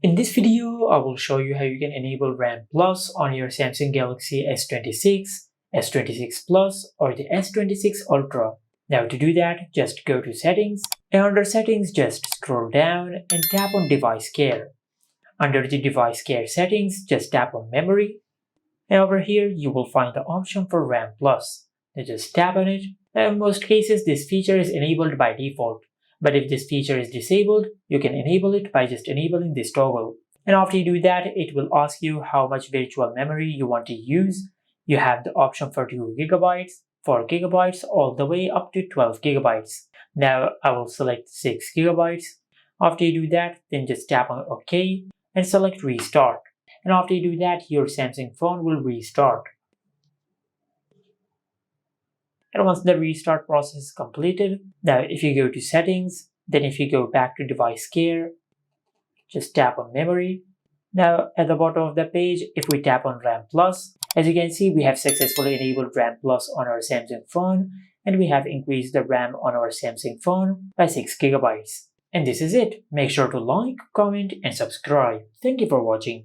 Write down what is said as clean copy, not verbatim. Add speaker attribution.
Speaker 1: In this video, I will show you how you can enable RAM Plus on your Samsung Galaxy S26, S26 Plus, or the S26 Ultra. Now to do that, just go to Settings, and under Settings just scroll down and tap on Device Care. Under the Device Care settings, just tap on Memory, and over here you will find the option for RAM Plus. Now just tap on it. Now in most cases this feature is enabled by default. But if this feature is disabled, you can enable it by just enabling this toggle. And after you do that, it will ask you how much virtual memory you want to use. You have the option for 2 GB, 4 GB, all the way up to 12 GB. Now I will select 6 GB. After you do that, then just tap on OK and select Restart. And after you do that, your Samsung phone will restart. And once the restart process is completed, now if you go to Settings, then if you go back to Device Care, just tap on Memory. Now at the bottom of the page, if we tap on RAM Plus, as you can see, we have successfully enabled RAM Plus on our Samsung phone, and we have increased the RAM on our Samsung phone by 6 GB. And this is it. Make sure to like, comment, and subscribe. Thank you for watching.